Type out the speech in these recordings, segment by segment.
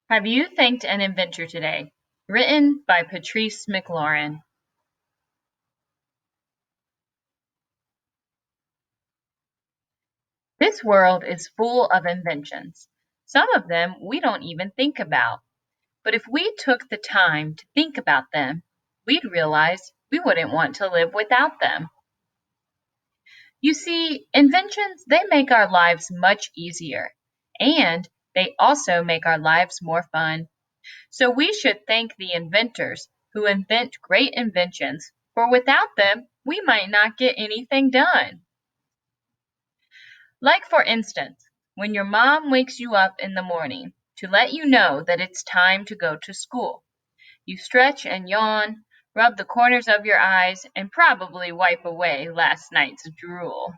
Have you thanked an inventor today? Written by Patrice McLaurin. This world is full of inventions. Some of them we don't even think about. But if we took the time to think about them, we'd realize we wouldn't want to live without them. You see, inventions, they make our lives much easier, and they also make our lives more fun. So we should thank the inventors who invent great inventions, for without them, we might not get anything done. Like, for instance, when your mom wakes you up in the morning to let you know that it's time to go to school. You stretch and yawn, rub the corners of your eyes, and probably wipe away last night's drool.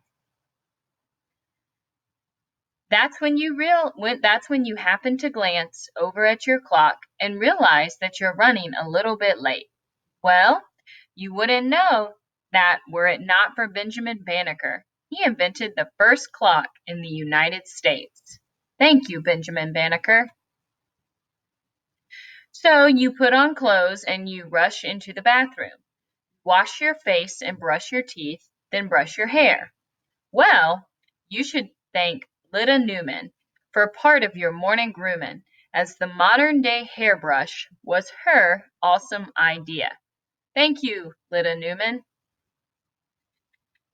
That's when you happen to glance over at your clock and realize that you're running a little bit late. Well, you wouldn't know that were it not for Benjamin Banneker. He invented the first clock in the United States. Thank you, Benjamin Banneker. So you put on clothes and you rush into the bathroom. Wash your face and brush your teeth, then brush your hair. Well, you should thank Lida Newman for part of your morning grooming, as the modern-day hairbrush was her awesome idea. Thank you, Lida Newman.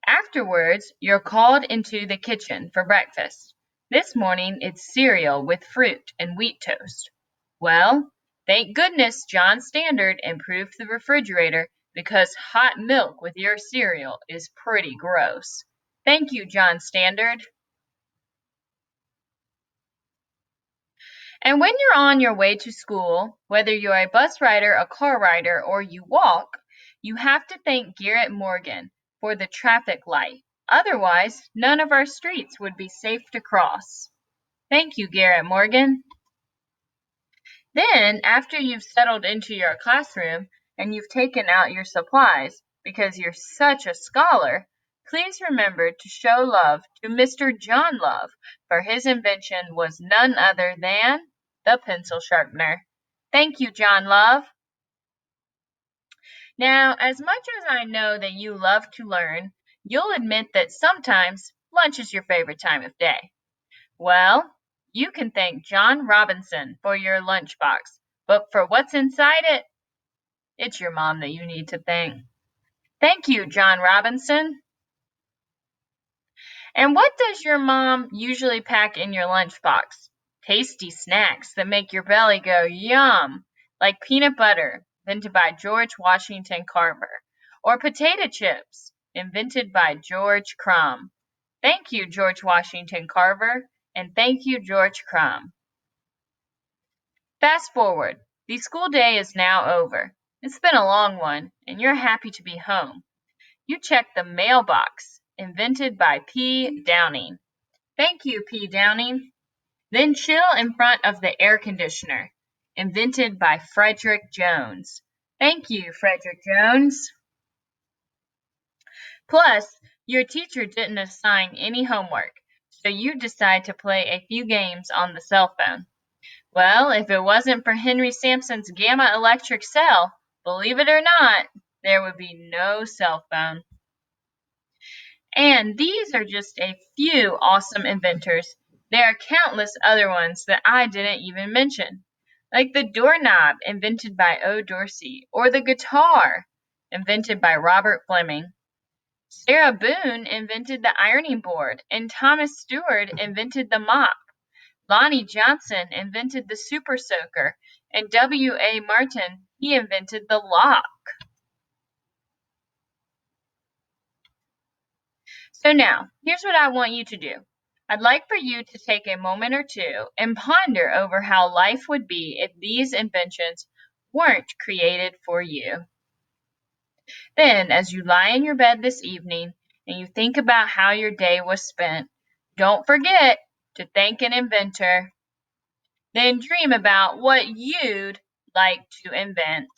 Afterwards, you're called into the kitchen for breakfast. This morning it's cereal with fruit and wheat toast. Well, thank goodness John Standard improved the refrigerator, because hot milk with your cereal is pretty gross. Thank you, John Standard. And when you're on your way to school, whether you're a bus rider, a car rider, or you walk, you have to thank Garrett Morgan for the traffic light. Otherwise, none of our streets would be safe to cross. Thank you, Garrett Morgan. Then, after you've settled into your classroom and you've taken out your supplies because you're such a scholar, please remember to show love to Mr. John Love, for his invention was none other than the pencil sharpener. Thank you, John Love. Now, as much as I know that you love to learn, you'll admit that sometimes lunch is your favorite time of day. Well, you can thank John Robinson for your lunchbox, but for what's inside it, it's your mom that you need to thank. Thank you, John Robinson. And what does your mom usually pack in your lunchbox? Tasty snacks that make your belly go yum, like peanut butter, invented by George Washington Carver, or potato chips, invented by George Crumb. Thank you, George Washington Carver, and thank you, George Crumb. Fast forward. The school day is now over. It's been a long one, and you're happy to be home. You check the mailbox, invented by P. Downing. Thank you, P. Downing. Then chill in front of the air conditioner, invented by Frederick Jones. Thank you, Frederick Jones. Plus, your teacher didn't assign any homework, so you decide to play a few games on the cell phone. Well, if it wasn't for Henry Sampson's gamma electric cell, believe it or not, there would be no cell phone. And these are just a few awesome inventors. There are countless other ones that I didn't even mention, like the doorknob, invented by O. Dorsey, or the guitar, invented by Robert Fleming. Sarah Boone invented the ironing board, and Thomas Stewart invented the mop. Lonnie Johnson invented the super soaker, and W. A. Martin, he invented the lock. So now, here's what I want you to do. I'd like for you to take a moment or two and ponder over how life would be if these inventions weren't created for you. Then, as you lie in your bed this evening and you think about how your day was spent, don't forget to thank an inventor. Then dream about what you'd like to invent.